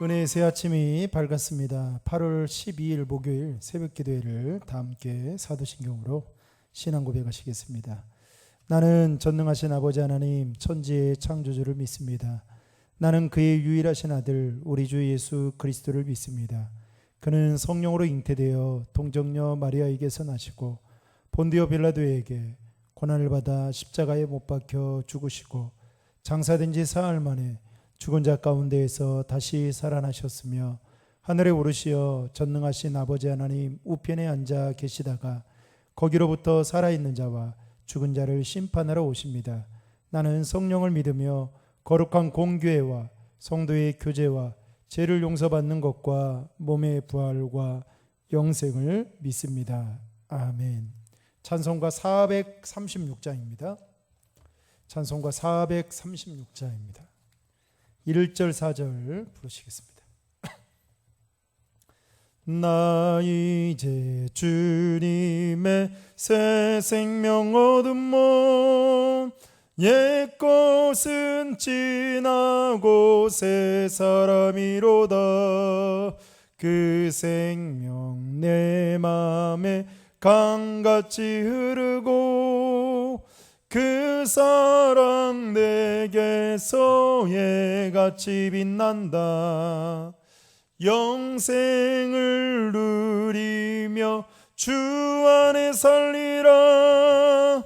은혜의 새 아침이 밝았습니다. 8월 12일 목요일 새벽 기도회를 다 함께 사도신경으로 신앙 고백하시겠습니다. 나는 전능하신 아버지 하나님 천지의 창조주를 믿습니다. 나는 그의 유일하신 아들 우리 주 예수 그리스도를 믿습니다. 그는 성령으로 잉태되어 동정녀 마리아에게서 나시고 본디오 빌라도에게 고난을 받아 십자가에 못 박혀 죽으시고 장사된 지 사흘 만에 죽은 자 가운데에서 다시 살아나셨으며 하늘에 오르시어 전능하신 아버지 하나님 우편에 앉아 계시다가 거기로부터 살아있는 자와 죽은 자를 심판하러 오십니다. 나는 성령을 믿으며 거룩한 공교회와 성도의 교제와 죄를 용서받는 것과 몸의 부활과 영생을 믿습니다. 아멘. 찬송가 436장입니다. 찬송가 436장입니다. 1절 4절 부르시겠습니다. 나 이제 주님의 새 생명 얻은 몸 옛것은 지나고 새 사람이로다. 그 생명 내 맘에 강같이 흐르고 그 사랑 내게서 예같이 빛난다. 영생을 누리며 주 안에 살리라.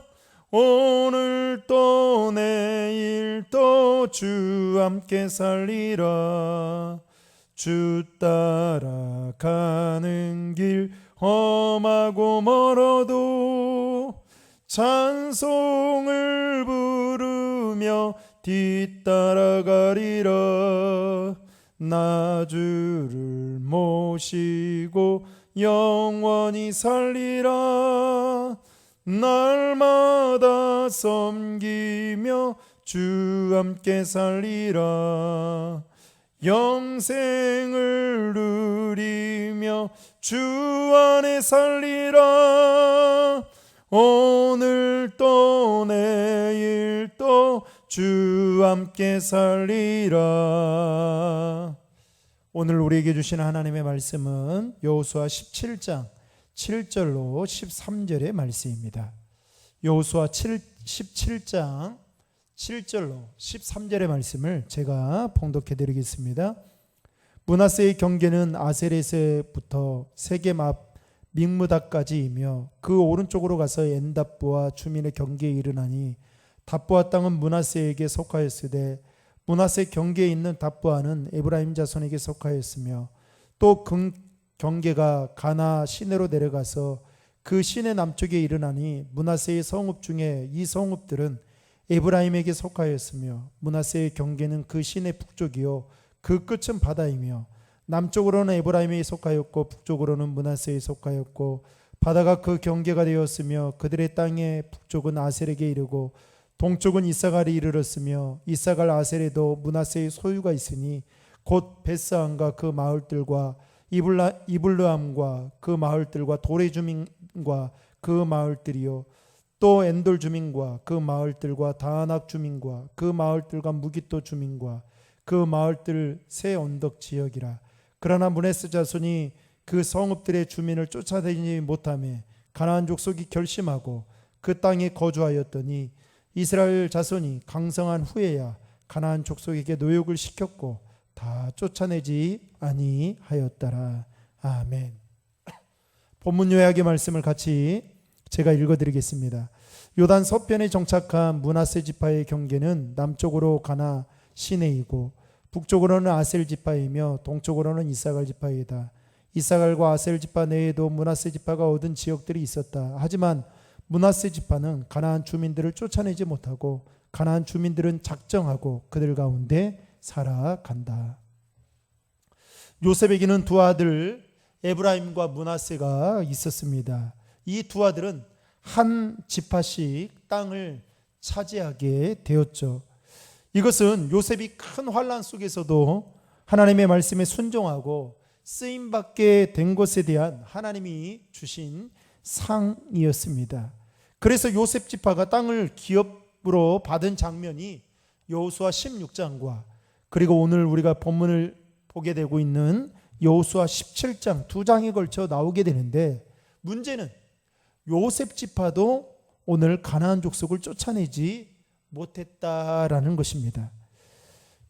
오늘 또 내일 또 주 함께 살리라. 주 따라가는 길 험하고 멀어도 찬송을 부르며 뒤따라가리라. 나 주를 모시고 영원히 살리라. 날마다 섬기며 주 함께 살리라. 영생을 누리며 주 안에 살리라. 오늘 또 내일 또 주 함께 살리라. 오늘 우리에게 주신 하나님의 말씀은 여호수아 17장 7절로 13절의 말씀입니다. 여호수아 17장 7절로 13절의 말씀을 제가 봉독해 드리겠습니다. 므낫세의 경계는 아세렛에부터 세겜 앞 믹므다까지이며 그 오른쪽으로 가서 엔답부와 주민의 경계에 이르나니 답부아 땅은 므낫세에게 속하였으되 므낫세 경계에 있는 답부아는 에브라임 자손에게 속하였으며 또 그 경계가 가나 시내로 내려가서 그 시내 남쪽에 이르나니 므낫세의 성읍 중에 이 성읍들은 에브라임에게 속하였으며 므낫세의 경계는 그 시내 북쪽이요 그 끝은 바다이며 남쪽으로는 에브라임에 속하였고 북쪽으로는 므낫세에 속하였고 바다가 그 경계가 되었으며 그들의 땅의 북쪽은 아셀에게 이르고 동쪽은 이사갈에 이르렀으며 이사갈 아셀에도 므낫세의 소유가 있으니 곧 베스안과 그 마을들과 이블르함과 그 마을들과 도레 주민과 그 마을들이요 또 엔돌 주민과 그 마을들과 다아낙 주민과 그 마을들과 무기또 주민과 그 마을들 새 언덕 지역이라. 그러나 므낫세 자손이 그 성읍들의 주민을 쫓아다니지 못하며 가나안 족속이 결심하고 그 땅에 거주하였더니 이스라엘 자손이 강성한 후에야 가나안 족속에게 노역을 시켰고 다 쫓아내지 아니하였더라. 아멘. 본문 요약의 말씀을 같이 제가 읽어드리겠습니다. 요단 서편에 정착한 므낫세 지파의 경계는 남쪽으로 가나 시내이고 북쪽으로는 아셀 지파이며 동쪽으로는 이사갈 지파이다. 이사갈과 아셀 지파 내에도 므낫세 지파가 얻은 지역들이 있었다. 하지만 므낫세 지파는 가나안 주민들을 쫓아내지 못하고 가나안 주민들은 작정하고 그들 가운데 살아간다. 요셉에게는 두 아들 에브라임과 므낫세가 있었습니다. 이 두 아들은 한 지파씩 땅을 차지하게 되었죠. 이것은 요셉이 큰 환난 속에서도 하나님의 말씀에 순종하고 쓰임받게 된 것에 대한 하나님이 주신 상이었습니다. 그래서 요셉 지파가 땅을 기업으로 받은 장면이 여호수아 16장과 그리고 오늘 우리가 본문을 보게 되고 있는 여호수아 17장 2장에 걸쳐 나오게 되는데, 문제는 요셉 지파도 오늘 가나안 족속을 쫓아내지 못했다라는 것입니다.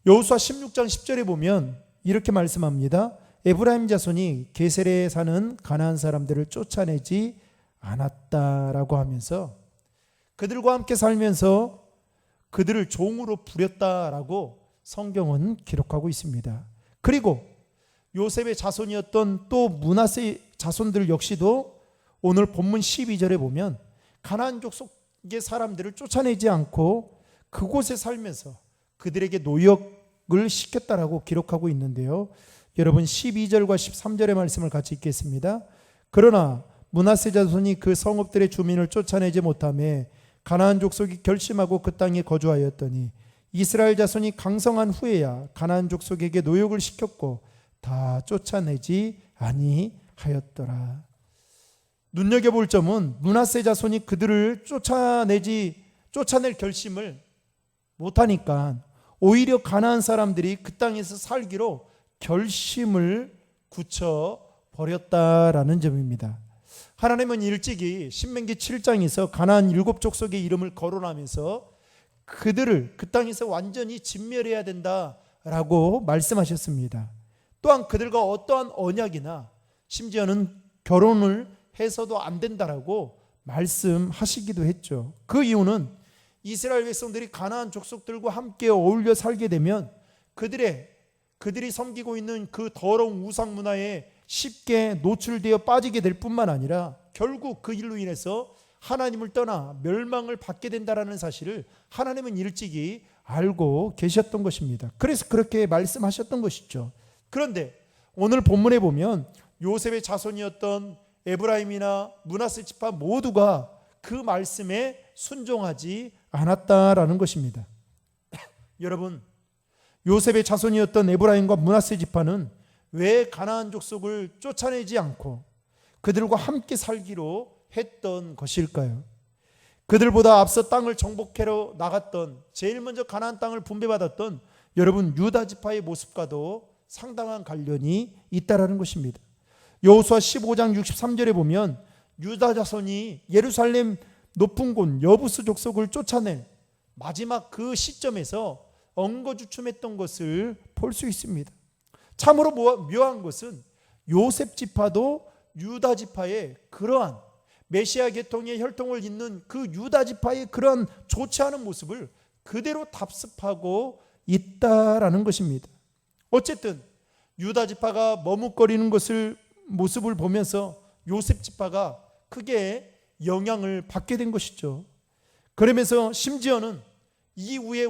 여호수아 16장 10절에 보면 이렇게 말씀합니다. 에브라임 자손이 게셀에 사는 가나안 사람들을 쫓아내지 않았다라고 하면서 그들과 함께 살면서 그들을 종으로 부렸다라고 성경은 기록하고 있습니다. 그리고 요셉의 자손이었던 또 므낫세 자손들 역시도 오늘 본문 12절에 보면 가나안 족속의 사람들을 쫓아내지 않고 그곳에 살면서 그들에게 노역을 시켰다라고 기록하고 있는데요. 여러분 12절과 13절의 말씀을 같이 읽겠습니다. 그러나 므낫세 자손이 그 성읍들의 주민을 쫓아내지 못하며 가나안 족속이 결심하고 그 땅에 거주하였더니 이스라엘 자손이 강성한 후에야 가나안 족속에게 노역을 시켰고 다 쫓아내지 아니하였더라. 눈여겨볼 점은 므낫세 자손이 그들을 쫓아낼 결심을 못하니까 오히려 가나안 사람들이 그 땅에서 살기로 결심을 굳혀버렸다라는 점입니다. 하나님은 일찍이 신명기 7장에서 가나안 7족속의 이름을 거론하면서 그들을 그 땅에서 완전히 진멸해야 된다라고 말씀하셨습니다. 또한 그들과 어떠한 언약이나 심지어는 결혼을 해서도 안 된다라고 말씀하시기도 했죠. 그 이유는 이스라엘 백성들이 가나안 족속들과 함께 어울려 살게 되면 그들이 섬기고 있는 그 더러운 우상 문화에 쉽게 노출되어 빠지게 될 뿐만 아니라 결국 그 일로 인해서 하나님을 떠나 멸망을 받게 된다라는 사실을 하나님은 일찍이 알고 계셨던 것입니다. 그래서 그렇게 말씀하셨던 것이죠. 그런데 오늘 본문에 보면 요셉의 자손이었던 에브라임이나 므낫세 지파 모두가 그 말씀에 순종하지 않았다라는 것입니다. 여러분, 요셉의 자손이었던 에브라임과 므낫세 지파는 왜 가나안 족속을 쫓아내지 않고 그들과 함께 살기로 했던 것일까요? 그들보다 앞서 땅을 정복하러 나갔던, 제일 먼저 가나안 땅을 분배받았던 여러분 유다 지파의 모습과도 상당한 관련이 있다라는 것입니다. 여호수아 15장 63절에 보면 유다 자손이 예루살렘 높은 곳 여부스 족속을 쫓아낸 마지막 그 시점에서 엉거주춤했던 것을 볼 수 있습니다. 참으로 묘한 것은 요셉 지파도 유다 지파의 그러한 메시아 계통의 혈통을 잇는 그 유다 지파의 그러한 좋지 않은 모습을 그대로 답습하고 있다라는 것입니다. 어쨌든 유다 지파가 머뭇거리는 모습을 보면서 요셉 지파가 크게 영향을 받게 된 것이죠. 그러면서 심지어는 이후에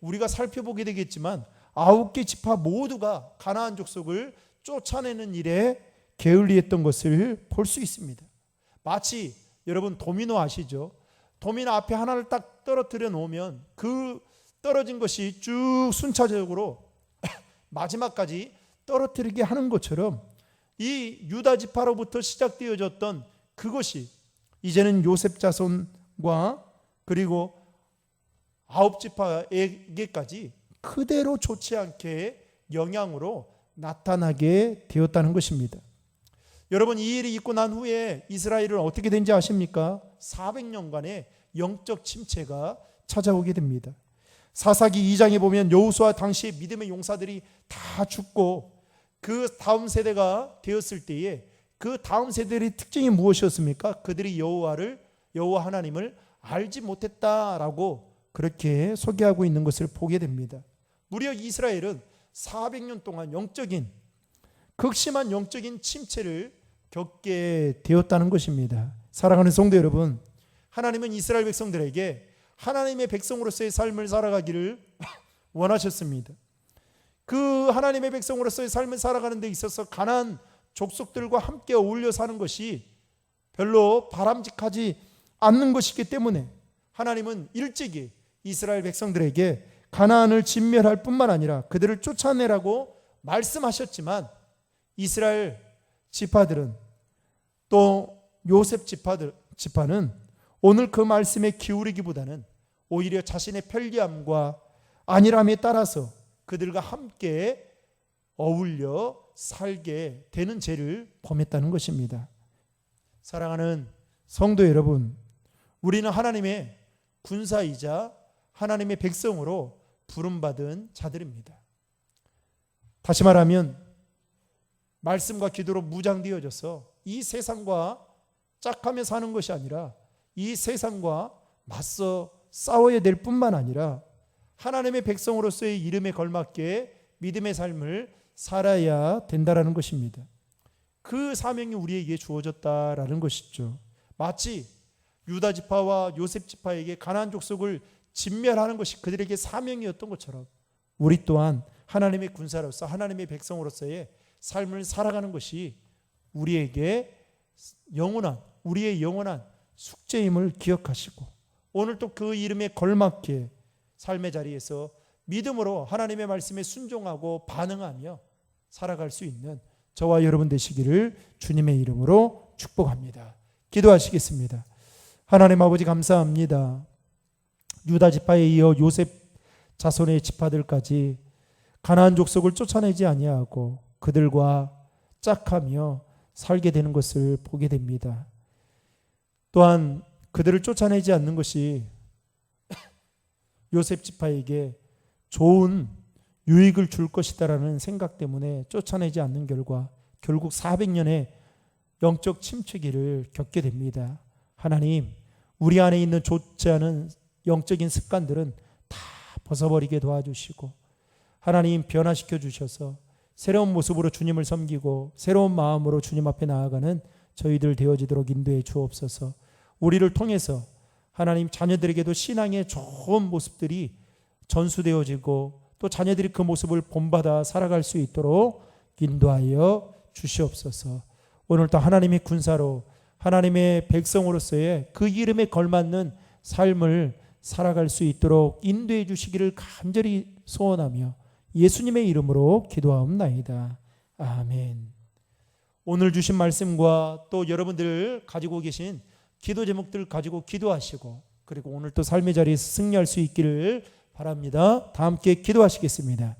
우리가 살펴보게 되겠지만 9개 지파 모두가 가나안 족속을 쫓아내는 일에 게을리했던 것을 볼 수 있습니다. 마치 여러분 도미노 아시죠? 도미노 앞에 하나를 딱 떨어뜨려 놓으면 그 떨어진 것이 쭉 순차적으로 마지막까지 떨어뜨리게 하는 것처럼 이 유다 지파로부터 시작되어졌던 그것이 이제는 요셉 자손과 그리고 9지파에게까지 그대로 좋지 않게 영향으로 나타나게 되었다는 것입니다. 여러분, 이 일이 있고 난 후에 이스라엘은 어떻게 된지 아십니까? 400년간의 영적 침체가 찾아오게 됩니다. 사사기 2장에 보면 여호수아 당시의 믿음의 용사들이 다 죽고 그 다음 세대가 되었을 때에 그 다음 세대의 특징이 무엇이었습니까? 그들이 여호와 하나님을 알지 못했다라고 그렇게 소개하고 있는 것을 보게 됩니다. 무려 이스라엘은 400년 동안 극심한 영적인 침체를 겪게 되었다는 것입니다. 사랑하는 성도 여러분, 하나님은 이스라엘 백성들에게 하나님의 백성으로서의 삶을 살아가기를 원하셨습니다. 그 하나님의 백성으로서의 삶을 살아가는 데 있어서 가나안 족속들과 함께 어울려 사는 것이 별로 바람직하지 않는 것이기 때문에 하나님은 일찍이 이스라엘 백성들에게 가나안을 진멸할 뿐만 아니라 그들을 쫓아내라고 말씀하셨지만 이스라엘 지파들은 또 요셉 지파는 오늘 그 말씀에 기울이기보다는 오히려 자신의 편리함과 안일함에 따라서 그들과 함께 어울려 살게 되는 죄를 범했다는 것입니다. 사랑하는 성도 여러분, 우리는 하나님의 군사이자 하나님의 백성으로 부름받은 자들입니다. 다시 말하면 말씀과 기도로 무장되어져서 이 세상과 짝하며 사는 것이 아니라 이 세상과 맞서 싸워야 될 뿐만 아니라 하나님의 백성으로서의 이름에 걸맞게 믿음의 삶을 살아야 된다라는 것입니다. 그 사명이 우리에게 주어졌다라는 것이죠. 마치 유다 지파와 요셉 지파에게 가나안 족속을 진멸하는 것이 그들에게 사명이었던 것처럼 우리 또한 하나님의 군사로서 하나님의 백성으로서의 삶을 살아가는 것이 우리에게 우리의 영원한 숙제임을 기억하시고 오늘 또 그 이름에 걸맞게 삶의 자리에서 믿음으로 하나님의 말씀에 순종하고 반응하며 살아갈 수 있는 저와 여러분 되시기를 주님의 이름으로 축복합니다. 기도하시겠습니다. 하나님 아버지 감사합니다. 유다 지파에 이어 요셉 자손의 지파들까지 가나안 족속을 쫓아내지 아니하고 그들과 짝하며 살게 되는 것을 보게 됩니다. 또한 그들을 쫓아내지 않는 것이 요셉 지파에게 좋은 유익을 줄 것이다라는 생각 때문에 쫓아내지 않는 결과 결국 400년의 영적 침체기를 겪게 됩니다. 하나님, 우리 안에 있는 좋지 않은 영적인 습관들은 다 벗어버리게 도와주시고 하나님 변화시켜 주셔서 새로운 모습으로 주님을 섬기고 새로운 마음으로 주님 앞에 나아가는 저희들 되어지도록 인도해 주옵소서. 우리를 통해서 하나님 자녀들에게도 신앙의 좋은 모습들이 전수되어지고 또 자녀들이 그 모습을 본받아 살아갈 수 있도록 인도하여 주시옵소서. 오늘도 하나님의 군사로 하나님의 백성으로서의 그 이름에 걸맞는 삶을 살아갈 수 있도록 인도해 주시기를 간절히 소원하며 예수님의 이름으로 기도하옵나이다. 아멘. 오늘 주신 말씀과 또 여러분들 가지고 계신 기도 제목들 가지고 기도하시고 그리고 오늘 또 삶의 자리에서 승리할 수 있기를 바랍니다. 다 함께 기도하시겠습니다.